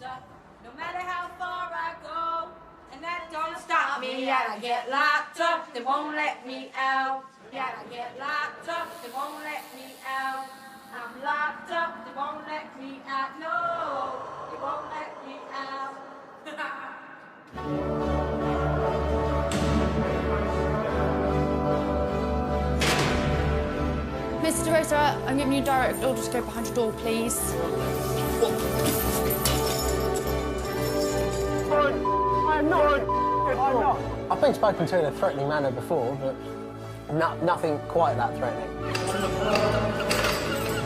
No matter how far I go, and that don't stop me. Yeah, I get locked up, they won't let me out. Yeah, I get locked up, they won't let me out. I'm locked up, they won't let me out. No, they won't let me out. Mr. Ritter, I'm giving you direct order to go behind your door, please. I'm not. I've been spoken to in a threatening manner before, but nothing quite that threatening.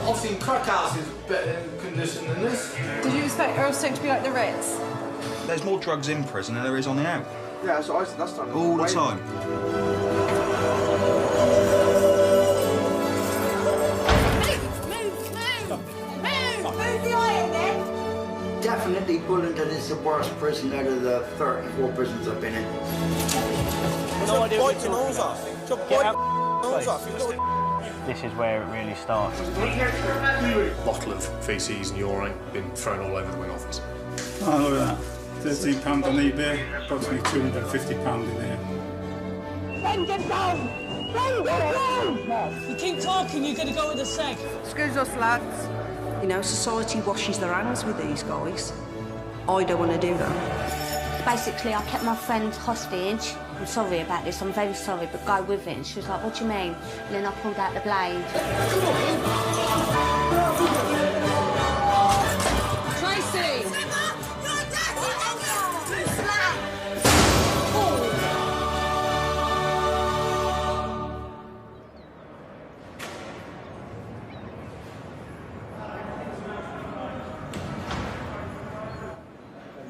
I've seen crack houses better in condition than this. Did you expect Earl Stoke to be like the Ritz? There's more drugs in prison than there is on the out. Yeah, so that's done. All the time. Move the iron then. Definitely Bullingdon is the worst prison out of the 34 prisons I've been in. No idea what you're talking about. Get out. This is where it really starts. Bottle of faeces and urine been thrown all over the wing office. Oh, look at that. £13 on eBay, approximately £250 in here. Send him down! Send him down! You keep talking, you're going to go with the seg. Excuse us, lads. You know, society washes their hands with these guys. I don't want to do that. Basically, I kept my friend hostage. I'm sorry about this, I'm very sorry, but go with it. And she was like, what do you mean? And then I pulled out the blade. Tracy!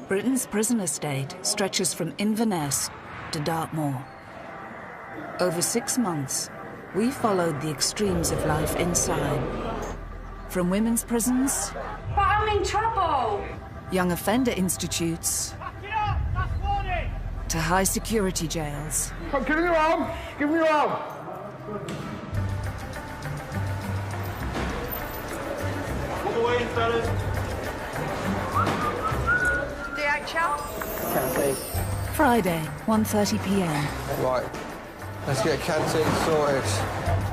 Britain's prison estate stretches from Inverness to Dartmoor. Over 6 months, we followed the extremes of life inside. From women's prisons... But I'm in trouble! Young offender institutes... to high-security jails. Come, give me your arm! Give me your arm! All the way in, fellas. DHL? Friday, 1:30 p.m. Right, let's get canteen sorted.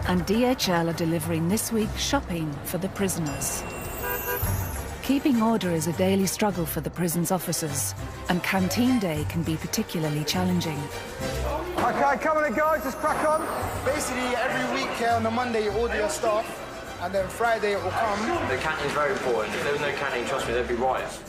And DHL are delivering this week's shopping for the prisoners. Keeping order is a daily struggle for the prison's officers, and canteen day can be particularly challenging. Okay, come on then, guys, just crack on. Basically, every week on a Monday, you order your stuff, and then Friday it will come. The canteen's very important. If there was no canteen, trust me, there'd be riots.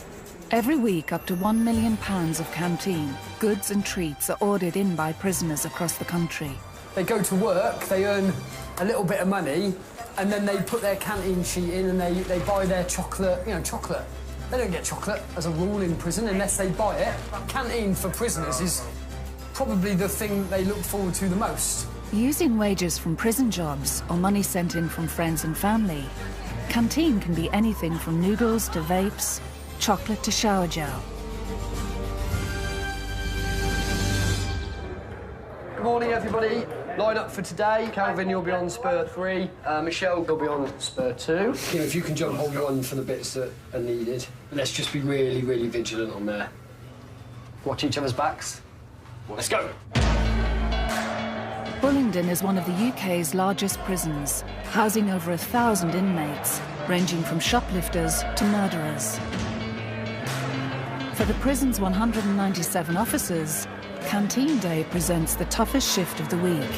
Every week, up to £1 million of canteen, goods and treats are ordered in by prisoners across the country. They go to work, they earn a little bit of money, and then they put their canteen sheet in and they buy their chocolate, chocolate. They don't get chocolate as a rule in prison unless they buy it. Canteen for prisoners is probably the thing they look forward to the most. Using wages from prison jobs or money sent in from friends and family, canteen can be anything from noodles to vapes, chocolate to shower gel. Good morning, everybody. Line up for today. Calvin, you'll be on spur 3. Michelle, you'll be on spur 2. If you can jump hold on for the bits that are needed. Let's just be really, really vigilant on there. Watch each other's backs. Let's go. Bullingdon is one of the UK's largest prisons, housing over 1,000 inmates, ranging from shoplifters to murderers. For the prison's 197 officers, Canteen Day presents the toughest shift of the week.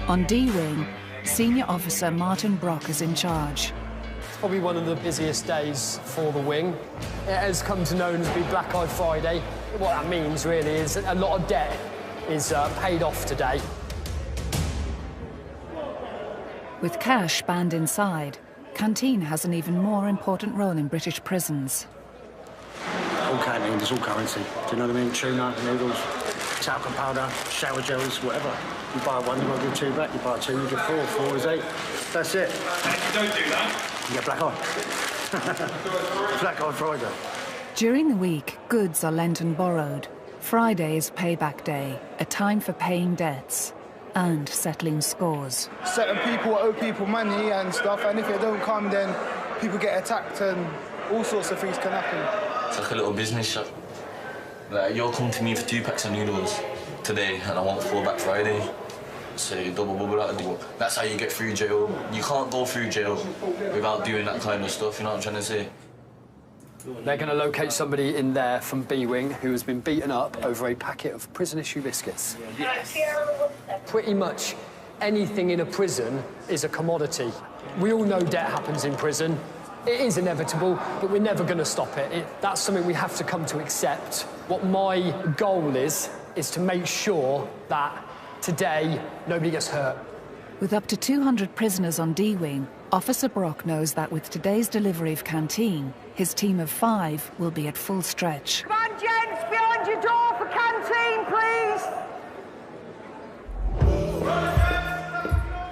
On D-Wing, Senior Officer Martin Brock is in charge. It's probably one of the busiest days for the wing. It has come to known as be Black Eye Friday. What that means, really, is a lot of debt is paid off today. With cash banned inside, Canteen has an even more important role in British prisons. All canteen, there's all currency. Do you know what I mean? Tuna, noodles, talcum powder, shower gels, whatever. You buy one, you've got to give 2 back. You buy 2, you get 4. 4 is 8. That's it. And if you don't do that... You get black eye. Black Eye Friday. During the week, goods are lent and borrowed. Friday is payback day, a time for paying debts and settling scores. Certain people owe people money and stuff, and if it don't come, then people get attacked and all sorts of things can happen. It's like a little business shop. Like, you'll come to me for 2 packs of noodles today, and I want 4 back Friday. So double bubble that deal. That's how you get through jail. You can't go through jail without doing that kind of stuff, you know what I'm trying to say? They're going to locate somebody in there from B-Wing who has been beaten up over a packet of prison-issue biscuits. Yes. Pretty much anything in a prison is a commodity. We all know debt happens in prison. It is inevitable, but we're never going to stop it. That's something we have to come to accept. What my goal is to make sure that today nobody gets hurt. With up to 200 prisoners on D-Wing, Officer Brock knows that with today's delivery of canteen, his team of 5 will be at full stretch. Come on, gents, behind your door for canteen, please.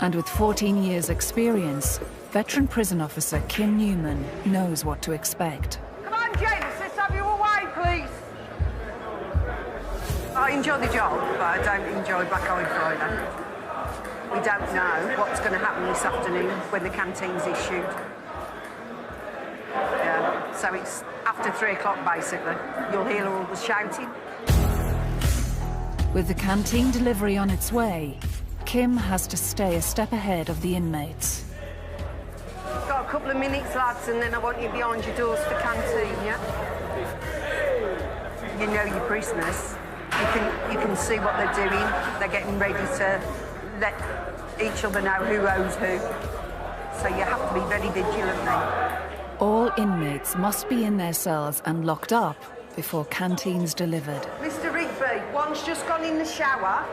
And with 14 years' experience, veteran prison officer Kim Newman knows what to expect. Come on, gents, let's have you away, please. I enjoy the job, but I don't enjoy Black Eye Friday. We don't know what's going to happen this afternoon when the canteen's issued. Yeah, so it's after 3 o'clock, basically. You'll hear all the shouting. With the canteen delivery on its way, Kim has to stay a step ahead of the inmates. Got a couple of minutes, lads, and then I want you behind your doors for canteen, yeah? You know your prisoners. You can see what they're doing. They're getting ready to let each other know who owes who. So you have to be very vigilant then. All inmates must be in their cells and locked up before canteens delivered. Mr. Rigby, one's just gone in the shower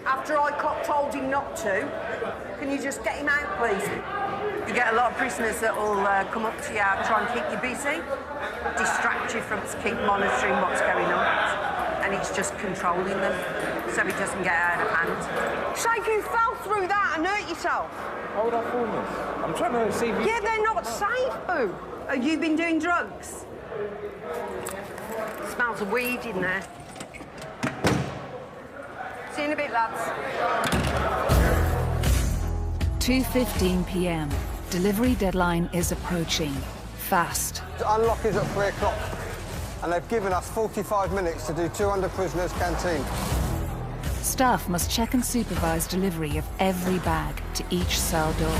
after I told him not to. Can you just get him out, please? You get a lot of prisoners that will come up to you, try and keep you busy, distract you from keep monitoring what's going on, and it's just controlling them so it doesn't get out of hand. Say if you fell through that and hurt yourself. Why would I fall, miss? I'm trying to see if you... Yeah, they're not safe, boo. Have you been doing drugs? Smells of weed in there. See you in a bit, lads. 2:15 p.m. Delivery deadline is approaching. Fast. The unlock is at 3 o'clock, and they've given us 45 minutes to do 200 prisoners' canteen. Staff must check and supervise delivery of every bag to each cell door.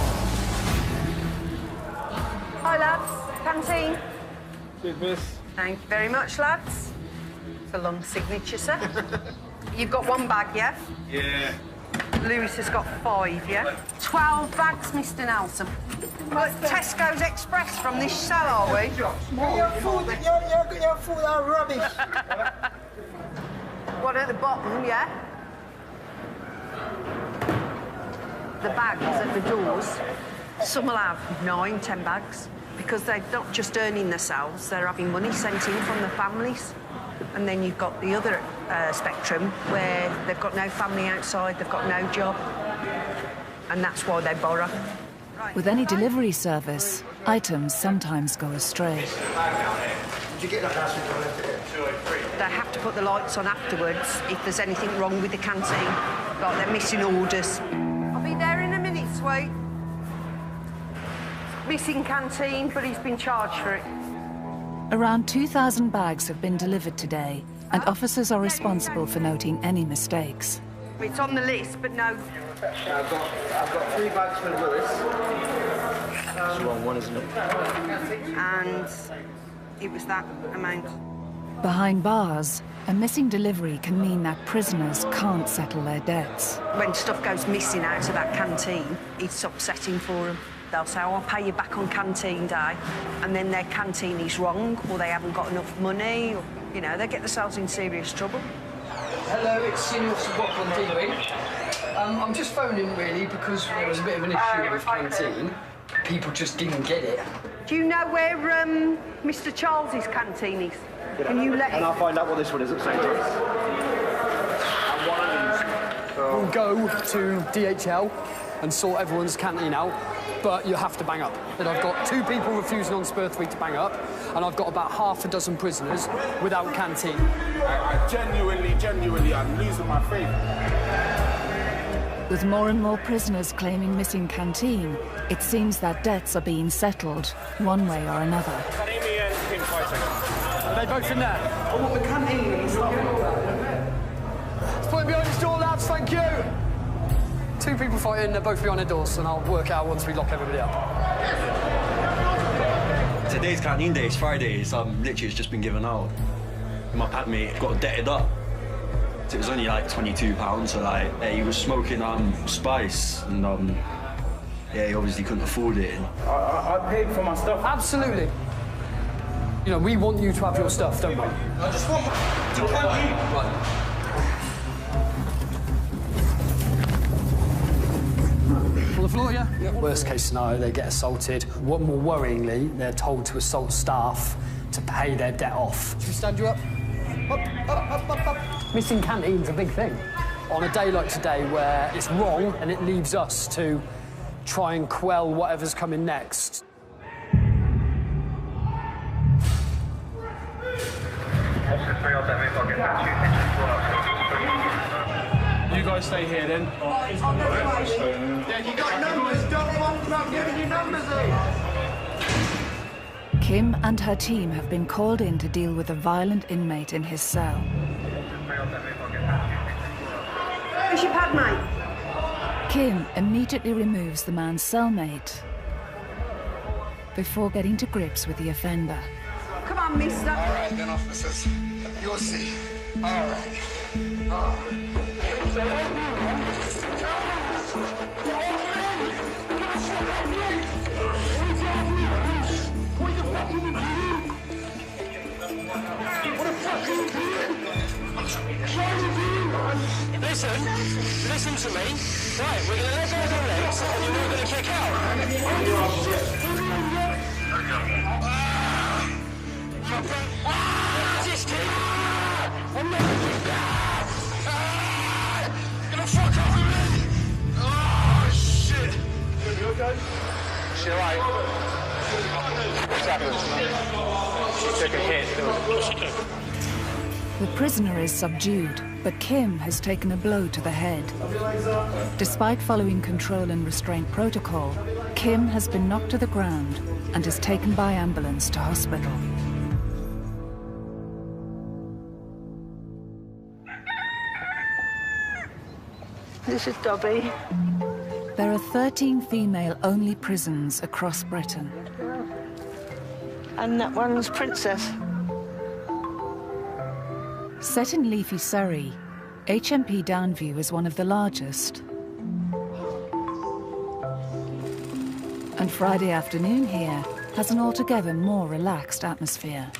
Hi, lads. Canteen. Cheers, miss. Thank you very much, lads. It's a long signature, sir. You've got 1 bag, yeah? Yeah. Lewis has got 5, yeah? 12 bags, Mr. Nelson. Well, Tesco's Express from this cell, are we? Your food are rubbish. What, at the bottom, yeah? The bags at the doors, some will have 9, 10 bags, because they're not just earning themselves, they're having money sent in from the families. And then you've got the other spectrum where they've got no family outside, they've got no job, and that's why they borrow. With any delivery service, items sometimes go astray. Did you get that last week? They have to put the lights on afterwards if there's anything wrong with the canteen, like they're missing orders. I'll be there in a minute, sweet. Missing canteen, but he's been charged for it. Around 2,000 bags have been delivered today, and officers are responsible for noting any mistakes. It's on the list, but no. I've got 3 bags for Lewis. It's the wrong one, isn't it? And it was that amount. Behind bars, a missing delivery can mean that prisoners can't settle their debts. When stuff goes missing out of that canteen, it's upsetting for them. They'll say, oh, I'll pay you back on canteen day, and then their canteen is wrong, or they haven't got enough money, or, you know, they get themselves in serious trouble. Hello, it's Senior Officer Brock on D-Wing. I'm just phoning, really, because there was a bit of an issue with canteen. People just didn't get it. Do you know where Mr. Charles's canteen is? Can you let And I'll find out what this one is at the same time. We'll go to DHL and sort everyone's canteen out, but you have to bang up. And I've got 2 people refusing on Spurthwaite to bang up, and I've got about half a dozen prisoners without canteen. I genuinely, I'm losing my faith. With more and more prisoners claiming missing canteen, it seems that debts are being settled one way or another. Are they both in there? I want the canteen and stuff. Let's put him behind his door, lads, thank you. 2 people fighting, they're both behind the doors, and I'll work out once we lock everybody up. Today's canteen day, it's Friday, so literally it's just been given out. My pad mate got debted up. So it was only like £22, so like he was smoking spice, and yeah, he obviously couldn't afford it. I paid for my stuff. Absolutely. You know, we want you to have your stuff, don't we? I just want my canteen. On the floor, yeah? Yep. Worst case scenario, they get assaulted. What more worryingly, they're told to assault staff to pay their debt off. Should we stand you up? Up, up, up, up, up. Missing canteen's a big thing. On a day like today where it's wrong and it leaves us to try and quell whatever's coming next. You guys stay here then. Yeah, you got numbers, don't want them giving you numbers. Kim and her team have been called in to deal with a violent inmate in his cell. Where's your pad, mate? Kim immediately removes the man's cellmate before getting to grips with the offender. Come on, mister. All right, then, officers. You'll see. All right. Listen to me. Right, we're going to let go of the legs and you're not going to kick out. Just kick out! I'm not going to kick out! Gonna fuck off with me! Oh, shit! You okay? She alright? What's happened? She took a hit. What's she doing? The prisoner is subdued, but Kim has taken a blow to the head. Despite following control and restraint protocol, Kim has been knocked to the ground and is taken by ambulance to hospital. This is Dobby. There are 13 female-only prisons across Britain. And that one's Princess. Set in leafy Surrey, HMP Downview is one of the largest. And Friday afternoon here has an altogether more relaxed atmosphere.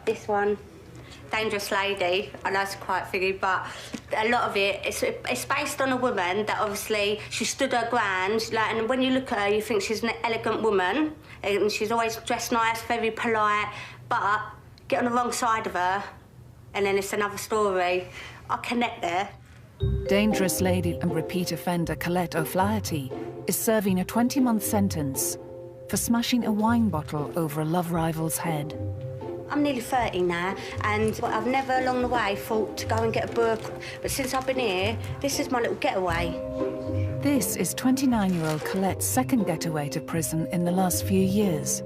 This one, Dangerous Lady, I know it's quite thingy, but a lot of it's based on a woman that obviously she stood her ground, like, and when you look at her, you think she's an elegant woman, and she's always dressed nice, very polite, but get on the wrong side of her, and then it's another story. I connect there. Dangerous Lady and repeat offender Colette O'Flaherty is serving a 20-month sentence for smashing a wine bottle over a love rival's head. I'm nearly 30 now, and I've never along the way thought to go and get a book, but since I've been here, this is my little getaway. This is 29-year-old Colette's second getaway to prison in the last few years.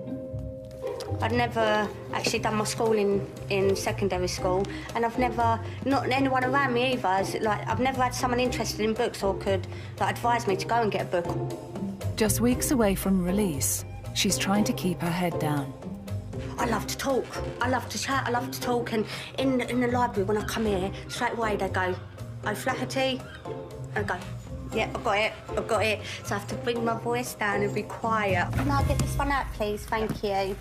I'd never actually done my schooling in secondary school, and I've never, not anyone around me either, I've never had someone interested in books or could advise me to go and get a book. Just weeks away from release, she's trying to keep her head down. I love to talk, I love to chat, I love to talk, and in the library when I come here, straight away they go, O'Flaherty, I go, yeah, I've got it. So I have to bring my voice down and be quiet. Can I get this one out, please? Thank you.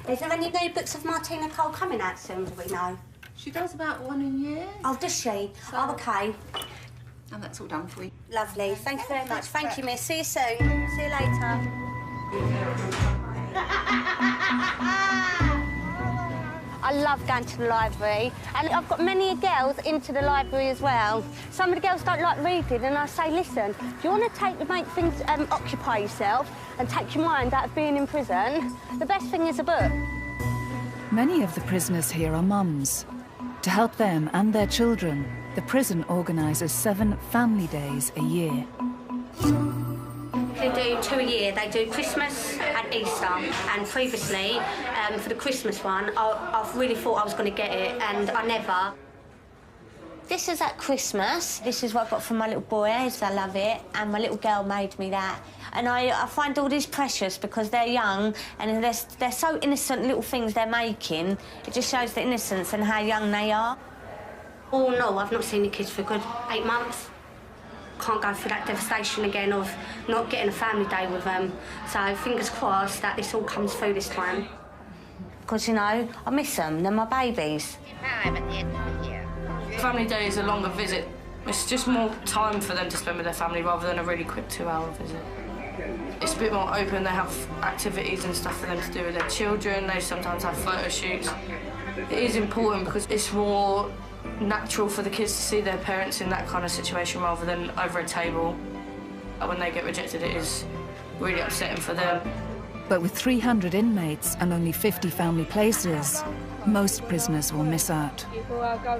Is there any new books of Martina Cole coming out soon, do we know? She does about one a year. Oh, does she? Oh, OK. And that's all done for you. Lovely. Thank you very much. Thank you, miss. See you soon. See you later. I love going to the library, and I've got many girls into the library as well. Some of the girls don't like reading, and I say, listen, do you want to make things occupy yourself and take your mind out of being in prison? The best thing is a book. Many of the prisoners here are mums. To help them and their children, the prison organises 7 family days a year. They do 2 a year. They do Christmas and Easter. And previously, for the Christmas one, I really thought I was going to get it, and I never. This is at Christmas. This is what I got from my little boys. I love it. And my little girl made me that. And I find all these precious because they're young and they're so innocent little things they're making. It just shows the innocence and how young they are. Oh, no, I've not seen the kids for a good 8 months. Can't go through that devastation again of not getting a family day with them. So fingers crossed that this all comes through this time. Because, you know, I miss them. They're my babies. Family day is a longer visit. It's just more time for them to spend with their family rather than a really quick 2-hour visit. It's a bit more open. They have activities and stuff for them to do with their children. They sometimes have photo shoots. It is important because it's more natural for the kids to see their parents in that kind of situation rather than over a table. When they get rejected, it is really upsetting for them. But with 300 inmates and only 50 family places, most prisoners will miss out.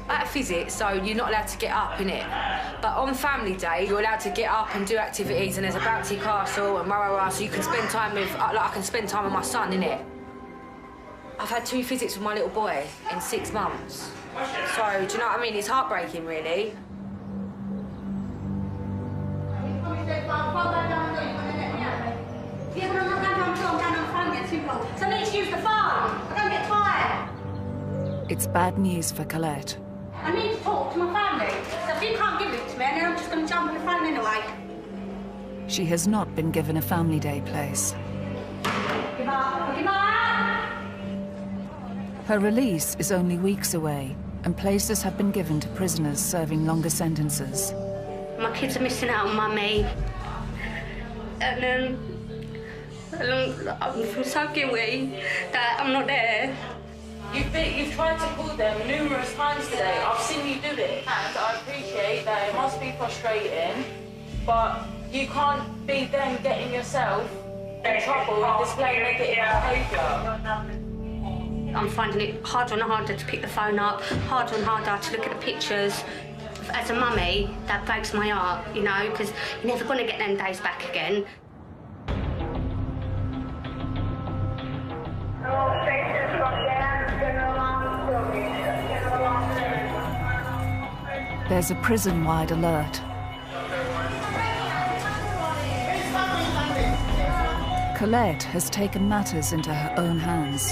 At a visit, so you're not allowed to get up, innit? But on family day, you're allowed to get up and do activities, and there's a bouncy castle and rah-rah-rah, so you can spend time with, like I can spend time with my son, innit? I've had 2 visits with my little boy in 6 months. So, do you know what I mean? It's heartbreaking, really. Yeah, but I'm not going to down on the phone get too long. So I need to use the phone. I don't get tired. It's bad news for Colette. I need to talk to my family. So if you can't give it to me, then I'm just going to jump on the phone anyway. She has not been given a family day place. Give up. Give up. Her release is only weeks away, and places have been given to prisoners serving longer sentences. My kids are missing out on Mummy. And I feel so guilty that I'm not there. You've tried to call them numerous times today. I've seen you do it. And I appreciate that it must be frustrating, but you can't be then getting yourself in trouble and displaying negative behaviour. I'm finding it harder and harder to pick the phone up, harder and harder to look at the pictures. As a mummy, that breaks my heart, you know, because you're never going to get them days back again. There's a prison-wide alert. Colette has taken matters into her own hands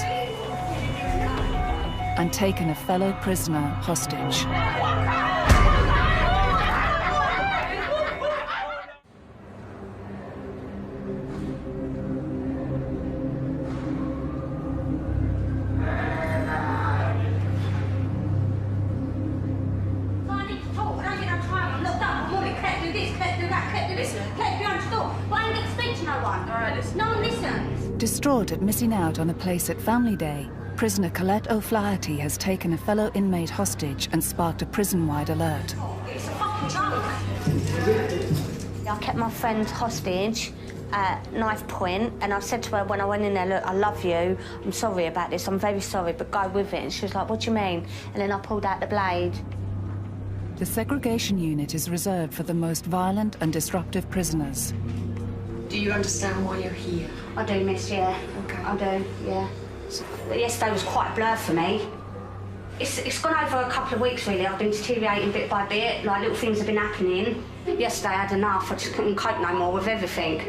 and taken a fellow prisoner hostage. Distraught at missing out on a place at Family Day, prisoner Colette O'Flaherty has taken a fellow inmate hostage and sparked a prison-wide alert. It's a fucking joke. I kept my friend hostage at knife point, and I said to her when I went in there, look, I love you, I'm sorry about this, I'm very sorry, but go with it. And she was like, what do you mean? And then I pulled out the blade. The segregation unit is reserved for the most violent and disruptive prisoners. Do you understand why you're here? I do, miss, yeah. Okay. I do, yeah. But yesterday was quite a blur for me. It's gone over a couple of weeks, really. I've been deteriorating bit by bit, like little things have been happening. Yesterday I had enough, I just couldn't cope no more with everything.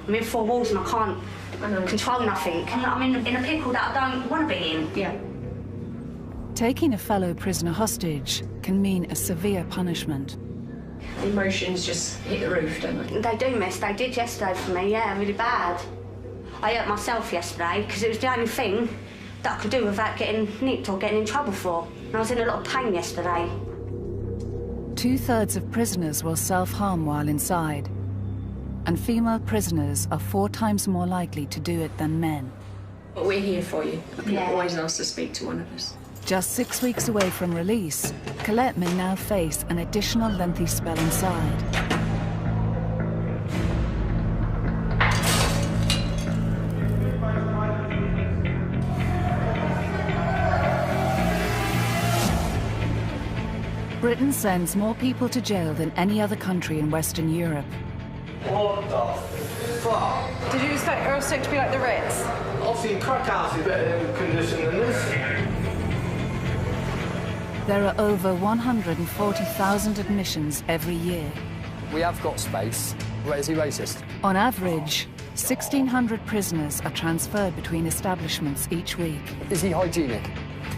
I'm in 4 walls and I can't control nothing. I'm in a pickle that I don't want to be in. Yeah. Taking a fellow prisoner hostage can mean a severe punishment. Emotions just hit the roof, don't they? They do, miss. They did yesterday for me, yeah, really bad. I hurt myself yesterday because it was the only thing that I could do without getting nicked or getting in trouble for. And I was in a lot of pain yesterday. 2/3 of prisoners will self-harm while inside, and female prisoners are 4 times more likely to do it than men. But we're here for you. You can Yeah. always ask to speak to one of us. Just 6 weeks away from release, Colette may now face an additional lengthy spell inside. Britain sends more people to jail than any other country in Western Europe. What the fuck? Did you expect Earl Sick to be like the Ritz? Obviously, crack house is better condition than this. There are over 140,000 admissions every year. We have got space. Wait, is he racist? On average, 1,600 prisoners are transferred between establishments each week. Is he hygienic?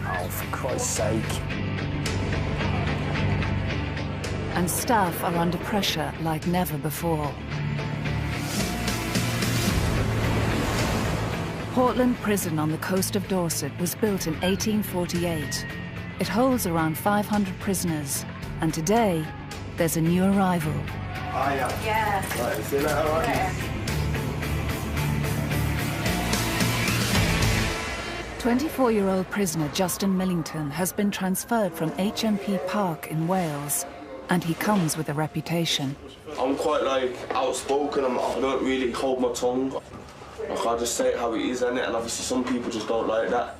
Oh, for Christ's sake. And staff are under pressure like never before. Portland Prison on the coast of Dorset was built in 1848. It holds around 500 prisoners, and today there's a new arrival. Oh, yeah. Yeah. Right, see that, all right? 24-year-old prisoner Justin Millington has been transferred from HMP Park in Wales, and he comes with a reputation. I'm quite outspoken. I don't really hold my tongue. I just say it how it is, innit? And obviously some people just don't like that.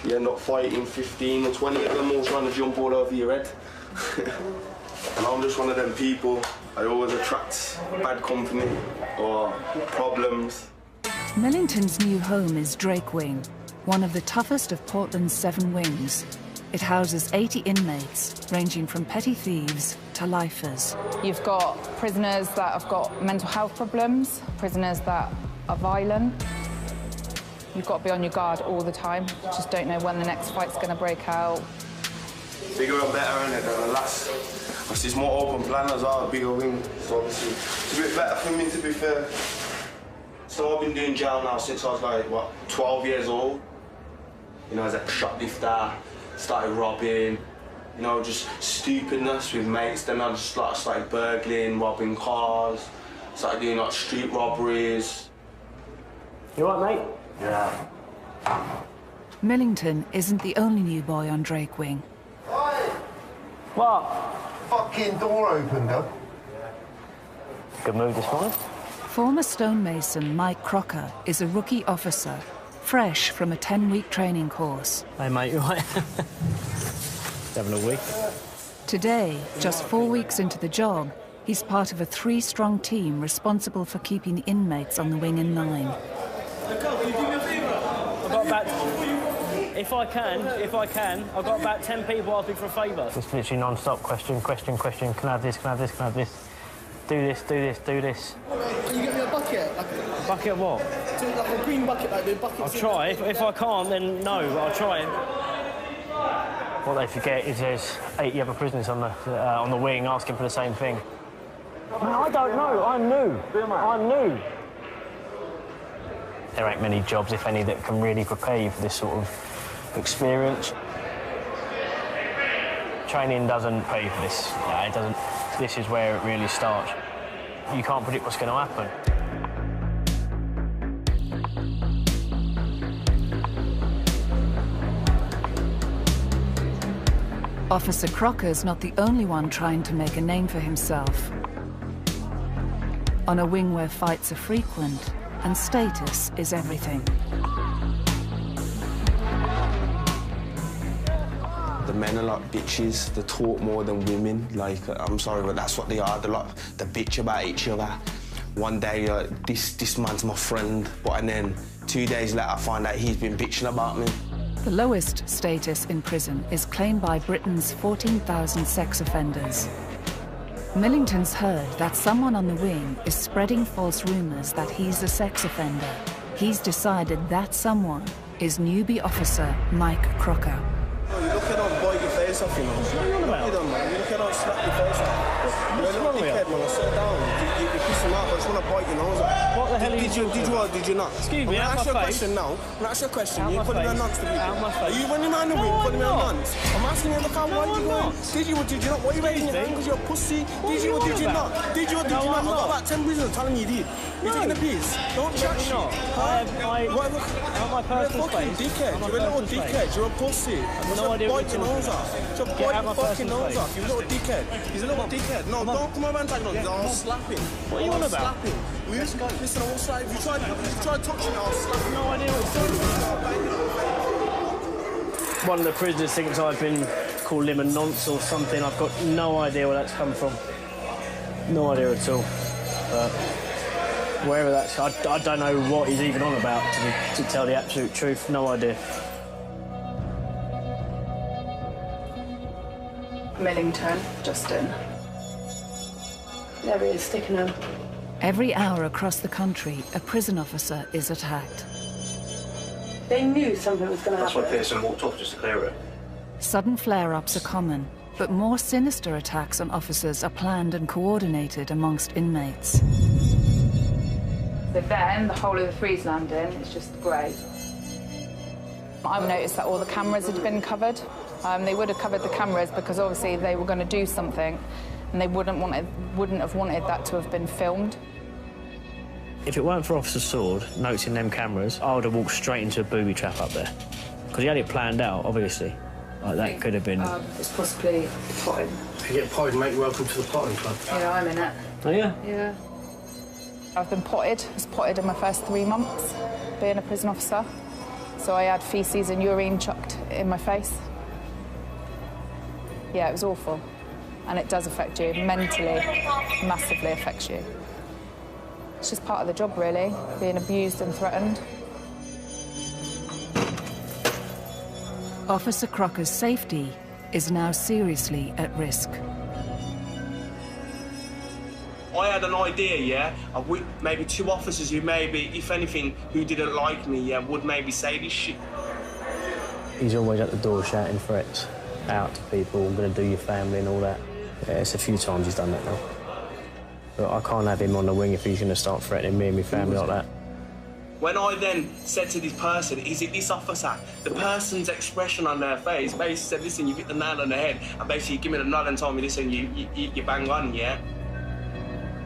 You end up fighting 15 or 20 of them all trying to jump all over your head. And I'm just one of them people. I always attract bad company or problems. Millington's new home is Drake Wing, one of the toughest of Portland's 7 wings. It houses 80 inmates, ranging from petty thieves to lifers. You've got prisoners that have got mental health problems, prisoners that are violent. You've got to be on your guard all the time. You just don't know when the next fight's going to break out. Bigger and better, innit, than the last. Obviously, it's more open plan as well, bigger wing. So obviously, it's a bit better for me, to be fair. So I've been doing jail now since I was 12 years old. You know, as a shoplifter, started robbing, you know, just stupidness with mates. Then I just started burgling, robbing cars, started doing street robberies. You all right, mate? Yeah. Millington isn't the only new boy on Drake Wing. What? Fucking door opened up. Good move this morning. Former stonemason Mike Crocker is a rookie officer, fresh from a 10-week training course. Hey, mate, you all right? Having a week. Today, just 4 weeks into the job, he's part of a 3-strong team responsible for keeping the inmates on the wing in line. I've got about... If I can, I've got about 10 people asking for a favour. It's literally non-stop, question. Can I have this, can I have this, can I have this? Do this. Can you get me a bucket? Bucket of what? Like a green bucket, like the bucket. I'll try. If I can't, then no, but I'll try. What they forget is there's 80 other prisoners on the wing asking for the same thing. Man, I don't know. I'm new. There ain't many jobs, if any, that can really prepare you for this sort of experience. Training doesn't pay for this. It doesn't. This is where it really starts. You can't predict what's going to happen. Officer Crocker's not the only one trying to make a name for himself. On a wing where fights are frequent and status is everything. The men are like bitches. They talk more than women. I'm sorry, but that's what they are. They bitch about each other. One day, this man's my friend, and then 2 days later, I find out he's been bitching about me. The lowest status in prison is claimed by Britain's 14,000 sex offenders. Millington's heard that someone on the wing is spreading false rumours that he's a sex offender. He's decided that someone is newbie officer Mike Crocker. You look at them, bite your face off, you know. What are you on about? You look at them, slap your face off. You're a little dickhead, man. Sit down. You're pissing out. I just want to bite your nose off. What the hell are you Did you or did you not? Excuse me, I'm out going to ask you a my question face. now. I'm going to ask you a question. Out You're my calling me a face. nonce to me. Out my face. Are you running around the wing calling me a nonce? I'm asking you, look how wide you go. Did you or did you not? What are you raising your hand because you're a pussy? Did you or did you not? Did you or did you not? I've got about 10 prisoners telling you you did. You're taking a piss. Don't chat shit. I have my personal space. Dickhead. You're a little dickhead. You're a pussy. No idea what bite your nose off. Just bite your fucking nose off. You little dickhead. He's a little dickhead. No, don't come over and tag him. I'll slap him. What are you on about? Slap him. Listen, I won't slap him. If you try touching me, I'll slap him. No idea what he's doing. One of the prisoners thinks I've been called him a nonce or something. I've got no idea where that's come from. No idea at all. But Wherever that's... I don't know what he's even on about, to tell the absolute truth. No idea. Millington, Justin. There he is, sticking him. Every hour across the country, a prison officer is attacked. They knew something was going to happen. That's why Pearson walked off, just to clear it. Sudden flare-ups are common, but more sinister attacks on officers are planned and coordinated amongst inmates. So then, the whole of the Freeze landing is just grey. I've noticed that all the cameras had been covered. They would have covered the cameras because obviously they were going to do something, and they wouldn't have wanted that to have been filmed. If it weren't for Officer Sword noticing them cameras, I would have walked straight into a booby trap up there. Because he had it planned out, obviously. Like, that could have been... It's possibly potting. If you get potted, mate, welcome to the potting club. Yeah, I'm in it. Oh, yeah? Yeah. I've been potted. I was potted in my first 3 months, being a prison officer. So I had faeces and urine chucked in my face. Yeah, it was awful. And it does affect you, mentally, massively affects you. It's just part of the job, really, being abused and threatened. Officer Crocker's safety is now seriously at risk. I had an idea, yeah, of maybe 2 officers who maybe, if anything, who didn't like me, yeah, would maybe say this shit. He's always at the door shouting threats out to people, I'm going to do your family and all that. Yeah, it's a few times he's done that now. But I can't have him on the wing if he's going to start threatening me and my family like that. When I then said to this person, is it this officer? The person's expression on their face basically said, listen, you hit the nail on the head, and basically give me the nod and told me, listen, you bang on, yeah?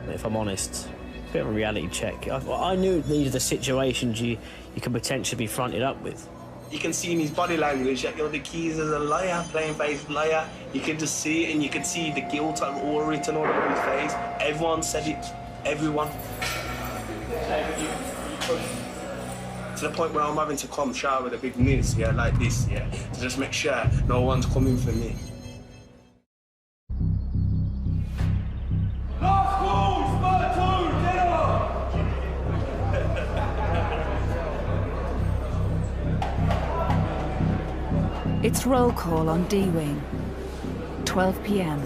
If I'm honest, a bit of a reality check. I knew these are the situations you can potentially be fronted up with. You can see in his body language that, you know, the keys is a liar, plain face liar. You can just see it, and you can see the guilt all written all over his face. Everyone said it, everyone. To the point where I'm having to come shower with a big noose, yeah, like this, yeah, to just make sure no one's coming for me. It's roll call on D-Wing. 12 p.m.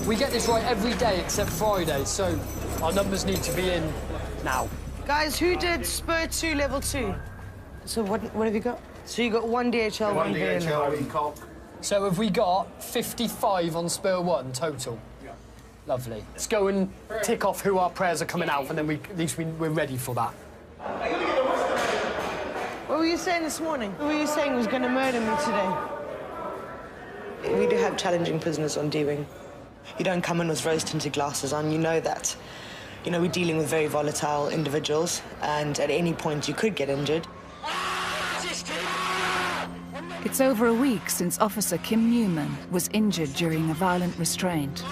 We get this right every day except Friday, so our numbers need to be in now. Guys, who did Spur 2 level 2? So what have you got? So you got 1 DHL, 1 VN. So have we got 55 on Spur 1 total? Yeah. Lovely. Let's go and tick off who our prayers are coming out, and then at least we're ready for that. What were you saying this morning? Who were you saying was going to murder me today? We do have challenging prisoners on D-Wing. You don't come in with rose-tinted glasses on, you know that. You know, we're dealing with very volatile individuals, and at any point you could get injured. It's over a week since Officer Kim Newman was injured during a violent restraint.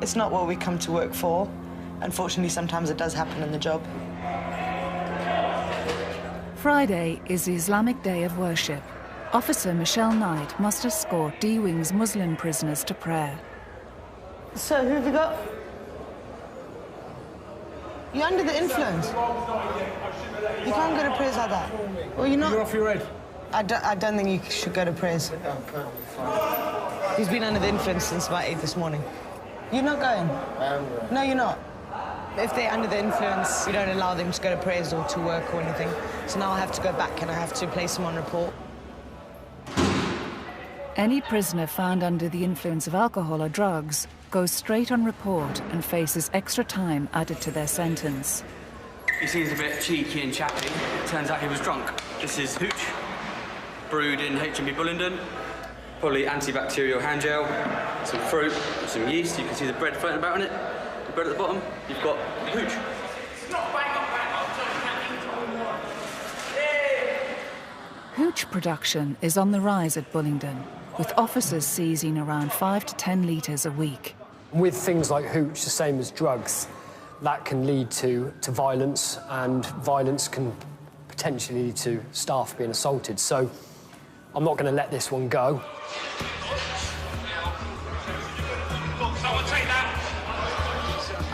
It's not what we come to work for. Unfortunately, sometimes it does happen in the job. Friday is the Islamic Day of Worship. Officer Michelle Knight must escort D-Wing's Muslim prisoners to prayer. So, who have you got? You're under the influence. You can't go to prayers like that. Well, you're not... You're off your head. I don't think you should go to prayers. He's been under the influence since about 8 this morning. You're not going? I am going. No, you're not. If they're under the influence, we don't allow them to go to prayers or to work or anything. So now I have to go back and I have to place them on report. Any prisoner found under the influence of alcohol or drugs goes straight on report and faces extra time added to their sentence. He seems a bit cheeky and chatty. Turns out he was drunk. This is hooch, brewed in HMB Bullingdon. Probably antibacterial hand gel, some fruit, some yeast. You can see the bread floating about in it. The bread at the bottom. You've got hooch. Hooch production is on the rise at Bullingdon, with officers seizing around 5 to 10 litres a week. With things like hooch, the same as drugs, that can lead to violence, and violence can potentially lead to staff being assaulted. So I'm not going to let this one go.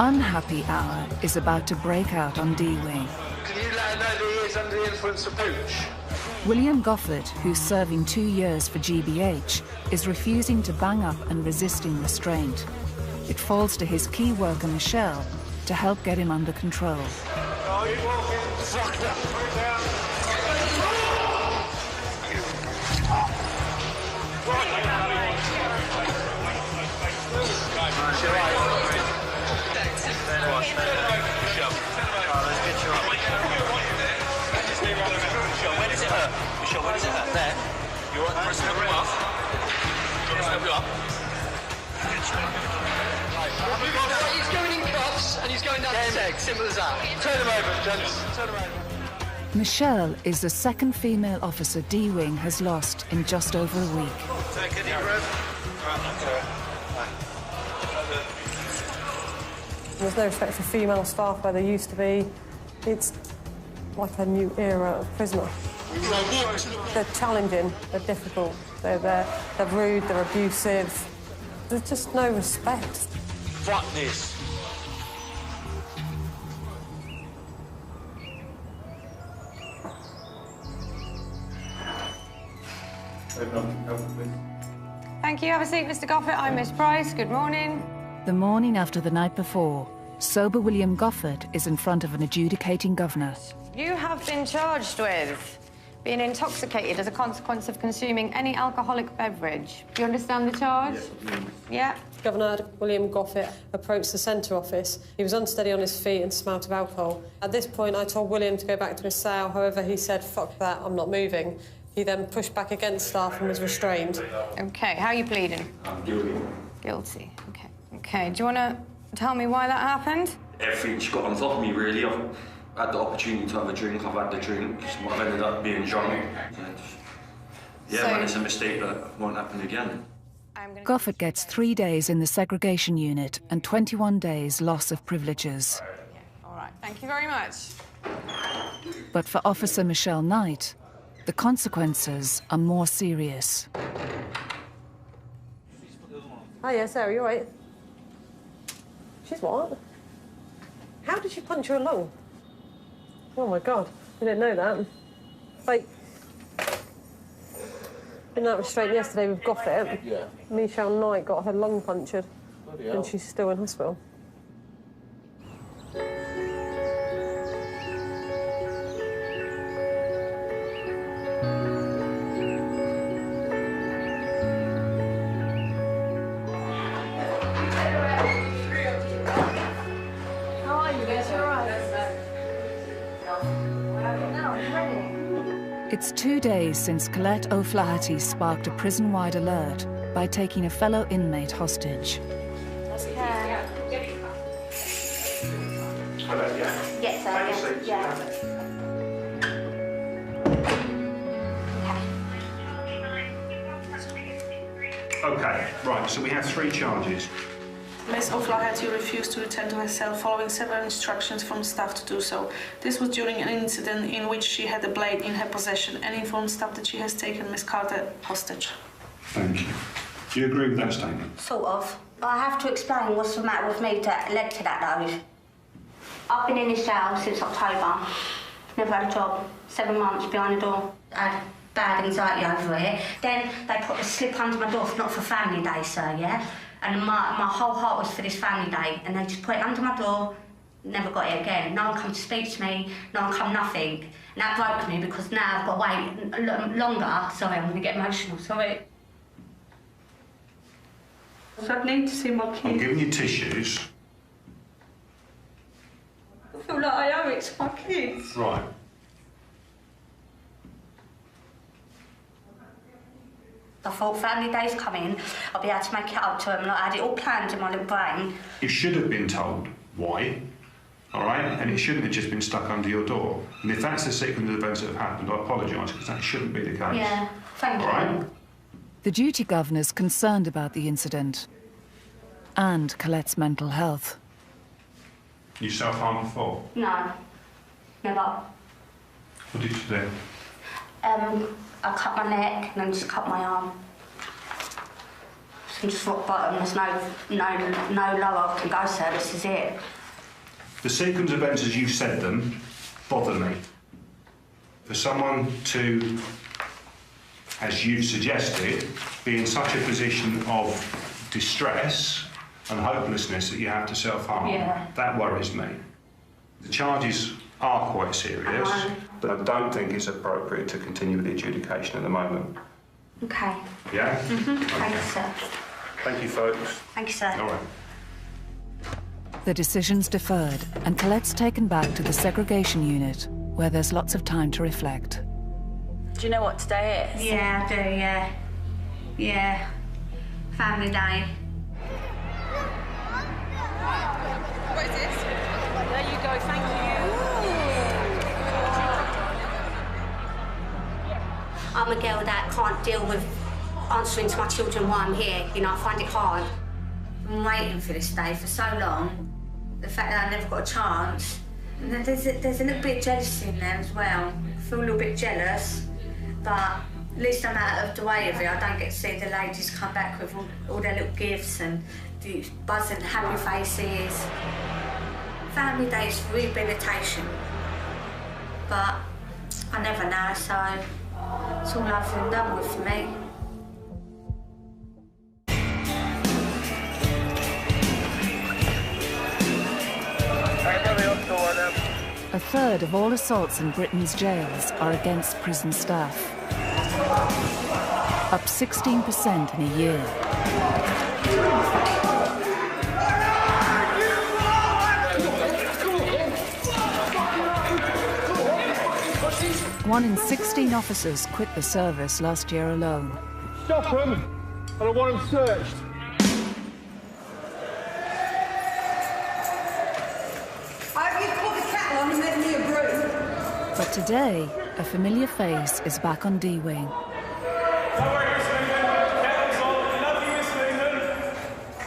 unhappy hour is about to break out on D-Wing. Can you let her know that he is under the influence of Pooch? William Gofford, who's serving 2 years for GBH, is refusing to bang up and resisting restraint. It falls to his key worker, Michelle, to help get him under control. Michelle, where does it hurt? There. You want to press W up? Press W up. He's going in cuffs and he's going down the leg. Simple as that. Turn him over, gents. Turn him over. Michelle is the second female officer D-Wing has lost in just over a week. Take a deep breath. There's no respect for female staff where there used to be. It's like a new era of prisoner. They're challenging, they're difficult, they're rude, they're abusive. There's just no respect. Fuck this. Thank you. Have a seat, Mr. Gofford. I'm Miss Price. Good morning. The morning after the night before, sober William Gofford is in front of an adjudicating governor. You have been charged with being intoxicated as a consequence of consuming any alcoholic beverage. Do you understand the charge? Yeah. Governor William Gofford approached the centre office. He was unsteady on his feet and smelt of alcohol. At this point, I told William to go back to his cell. However, he said, "Fuck that, I'm not moving." He then pushed back against staff and was restrained. OK, how are you pleading? I'm guilty. Guilty, OK. OK, do you want to tell me why that happened? Everything's got on top of me, really. I've had the opportunity to have a drink, I've had the drink. I've ended up being drunk. Yeah, man, it's a mistake that won't happen again. Gofford gets 3 days in the segregation unit and 21 days loss of privileges. All right, thank you very much. But for Officer Michelle Knight, the consequences are more serious. Oh, yeah, Sarah, you all right? She's what? How did she punch your lung? Oh, my God. I didn't know that. Like, in that restraint yesterday with Gofford, yeah. Michelle Knight got her lung punctured, hell. and she's still in hospital. It's 2 days since Colette O'Flaherty sparked a prison-wide alert by taking a fellow inmate hostage. Yes, sir. Yeah. OK, right, so we have 3 charges. Ms. O'Flaherty refused to return to her cell following several instructions from staff to do so. This was during an incident in which she had a blade in her possession and informed staff that she has taken Miss Carter hostage. Thank you. Do you agree with that statement? Sort of. I have to explain what's the matter with me that led to that, though. I've been in this jail since October. Never had a job. 7 months behind the door. I had bad anxiety over it. Then they put a slip under my door, not for family day, sir, yeah? And my whole heart was for this family day, and they just put it under my door, never got it again. No one come to speak to me, no one come nothing. And that broke me because now I've got to wait longer. Sorry, I'm going to get emotional, sorry. So I need to see my kids. I'm giving you tissues. I feel like I owe it to my kids. Right. I thought family days coming, I'll be able to make it up to them. Like, I had it all planned in my little brain. You should have been told why, all right? And it shouldn't have just been stuck under your door. And if that's the sequence of events that have happened, I apologise, because that shouldn't be the case. Yeah, thank you. All right? The duty governor's concerned about the incident and Colette's mental health. You self-harmed before? No, never. What did you do? I cut my neck and then just cut my arm. Just rock bottom. There's no lower I can go, sir. This is it. The sequence of events as you said them bother me. For someone to, as you've suggested, be in such a position of distress and hopelessness that you have to self-harm, that worries me. The charges are quite serious, but I don't think it's appropriate to continue with the adjudication at the moment. Okay. Yeah? Thank you, sir. Thank you, folks. Thank you, sir. All right. The decision's deferred, and Colette's taken back to the segregation unit, where there's lots of time to reflect. Do you know what today is? Yeah, I do, yeah. Yeah. Family day. What is this? There you go, thank you. I'm a girl that can't deal with answering to my children why I'm here. You know, I find it hard. I've been waiting for this day for so long. The fact that I never got a chance. And then there's a little bit of jealousy in there as well. I feel a little bit jealous, but at least I'm out of the way of it. I don't get to see the ladies come back with all their little gifts and the buzzing happy faces. Family day is rehabilitation, but I never know, so it's all over and done with for me. A third of all assaults in Britain's jails are against prison staff. Up 16% in a year. One in 16 officers quit the service last year alone. Stop them! I don't want them searched. But today, a familiar face is back on D-Wing.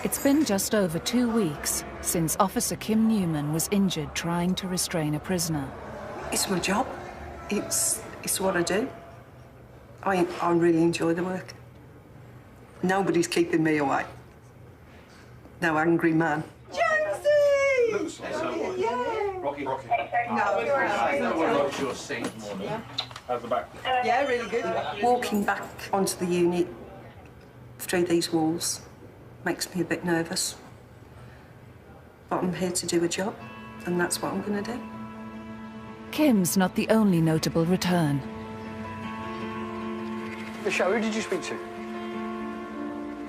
It's been just over 2 weeks since Officer Kim Newman was injured trying to restrain a prisoner. It's my job. It's what I do. I really enjoy the work. Nobody's keeping me away. No angry man. Jonesy! Rocky. How's the back? Yeah, really good. Walking back onto the unit through these walls makes me a bit nervous. But I'm here to do a job, and that's what I'm going to do. Kim's not the only notable return. Michelle, who did you speak to?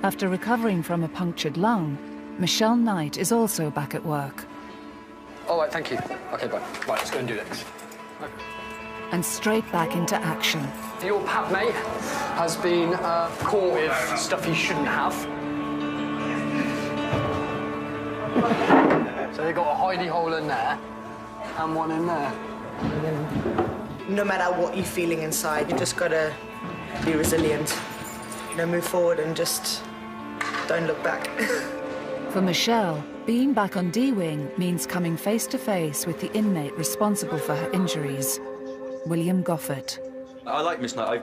After recovering from a punctured lung, Michelle Knight is also back at work. All right, thank you. OK, bye. Right, let's go and do this. And straight back into action. Your pap mate has been caught with stuff he shouldn't have. So they've got a hidey hole in there and one in there. No matter what you're feeling inside, you just gotta be resilient. You know, move forward and just don't look back. For Michelle, being back on D-Wing means coming face to face with the inmate responsible for her injuries, William Goffert. I like Miss Knight.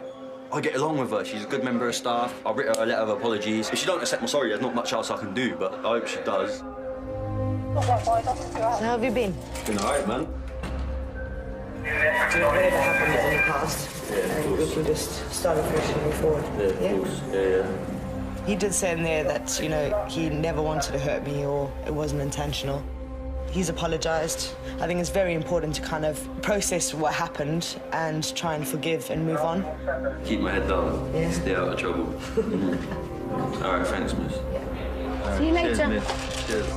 I get along with her. She's a good member of staff. I've written her a letter of apologies. If she don't accept my sorry, there's not much else I can do, but I hope she does. So how have you been? Been alright, man. Do you know whatever happened in the past? Yeah, of course. We can just start afresh and move forward. Yeah, of course. Yeah. He did say in there that, you know, he never wanted to hurt me or it wasn't intentional. He's apologized. I think it's very important to kind of process what happened and try and forgive and move on. Keep my head down. Yeah. Stay out of trouble. All right, thanks, miss. See you later. Cheers, miss. Cheers.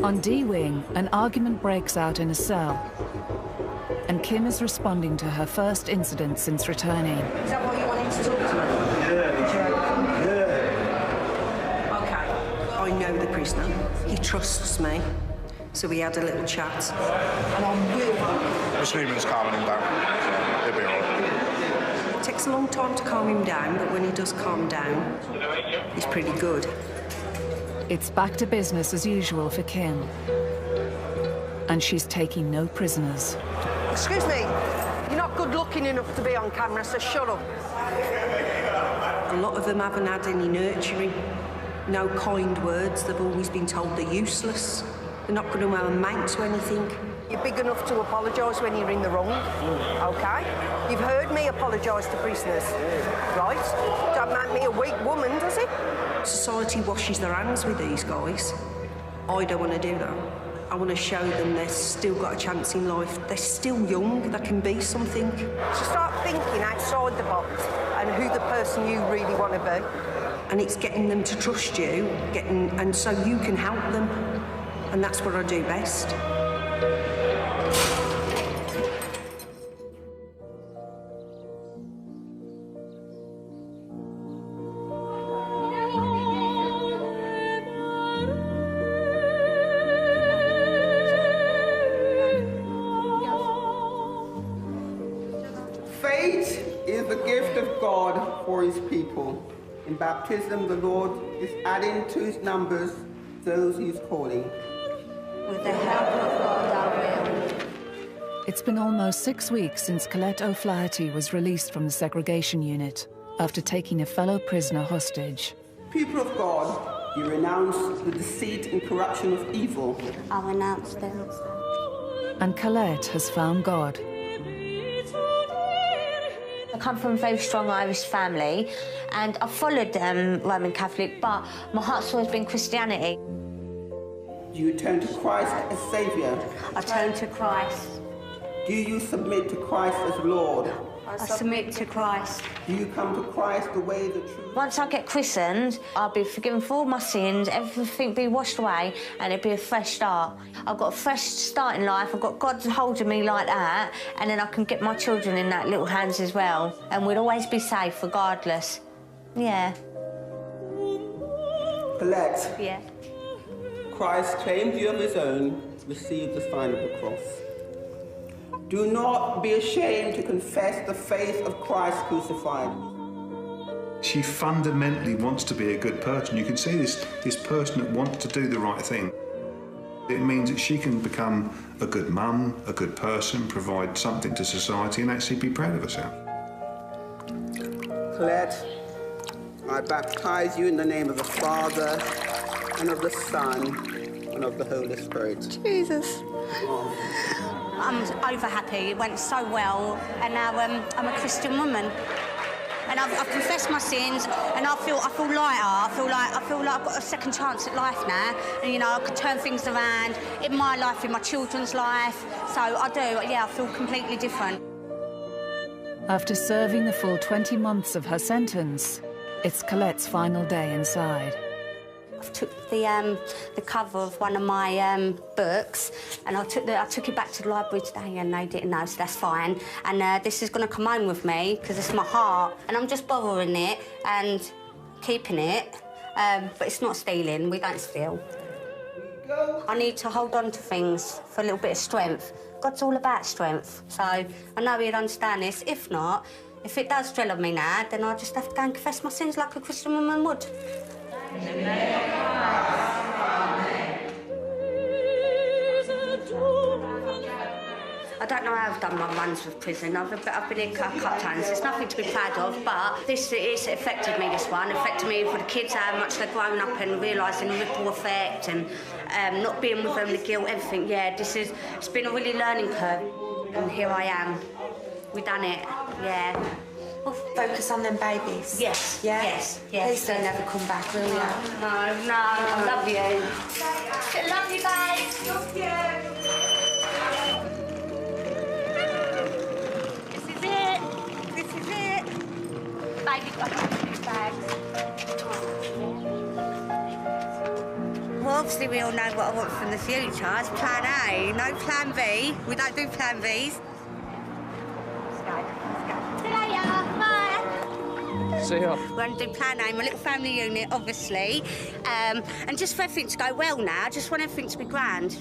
On D-Wing, an argument breaks out in a cell, and Kim is responding to her first incident since returning. Is that what you wanted to talk to me? Yeah. Okay. I know the prisoner. He trusts me. So we had a little chat. And I will... Miss Newman's calming him down, so he'll be all right. It takes a long time to calm him down, but when he does calm down, he's pretty good. It's back to business as usual for Kim. and she's taking no prisoners. Excuse me, you're not good looking enough to be on camera, so shut up. A lot of them haven't had any nurturing, no kind words. They've always been told they're useless. They're not going to amount to anything. You're big enough to apologise when you're in the wrong, OK? You've heard me apologise to prisoners, right? Don't make me a weak woman, does it? Society washes their hands with these guys. I don't want to do that. I want to show them they've still got a chance in life. They're still young, they can be something. So start thinking outside the box and who the person you really want to be. And it's getting them to trust you, and so you can help them. And that's what I do best. Faith is the gift of God for his people. In baptism, the Lord is adding to his numbers those he's calling. With the help of God, I will. It's been almost 6 weeks since Colette O'Flaherty was released from the segregation unit after taking a fellow prisoner hostage. People of God, you renounce the deceit and corruption of evil. I renounce them. And Colette has found God. I come from a very strong Irish family, and I followed Roman Catholic, but my heart's always been Christianity. Do you turn to Christ as Saviour? I turn to Christ. Do you submit to Christ as Lord? I submit to Christ. Do you come to Christ the way, the truth? Once I get christened, I'll be forgiven for all my sins, everything be washed away, and it'll be a fresh start. I've got a fresh start in life, I've got God holding me like that, and then I can get my children in that little hands as well, and we'll always be safe regardless. Yeah. Colette. Yeah. Christ claimed you of his own, received the sign of the cross. Do not be ashamed to confess the faith of Christ crucified. She fundamentally wants to be a good person. You can see this person that wants to do the right thing. It means that she can become a good mum, a good person, provide something to society and actually be proud of herself. Colette, I baptize you in the name of the Father, and of the Son, and of the Holy Spirit. Jesus. I'm over happy. It went so well, and now I'm a Christian woman, and I've confessed my sins, and I feel lighter. I feel like I've got a second chance at life now, and you know I can turn things around in my life, in my children's life. So I do. Yeah, I feel completely different. After serving the full 20 months of her sentence, it's Colette's final day inside. I took the cover of one of my books, and I took it back to the library today, and they didn't know, so that's fine. And this is going to come home with me because it's my heart, and I'm just borrowing it and keeping it. But it's not stealing. We don't steal. I need to hold on to things for a little bit of strength. God's all about strength, so I know he'd understand this. If not, if it does drill on me now, then I'll just have to go and confess my sins like a Christian woman would. I don't know how I've done my runs with prison. I've been in a couple of times. It's nothing to be proud of, but it's affected me, this one. It affected me for the kids, how much they're growing up and realising the ripple effect and not being with them, the guilt, everything. Yeah, it's been a really learning curve. And here I am. We've done it, yeah. Focus on them babies. Yes. Yeah? Yes. Please don't ever come back, will you? No, I love you. I love you guys. Love you. This is it. Baby got two bags. Well, obviously we all know what I want from the future. It's plan A, no plan B. We don't do plan Bs. See ya. We're going to do plan A, my little family unit, obviously. And just for everything to go well now, I just want everything to be grand.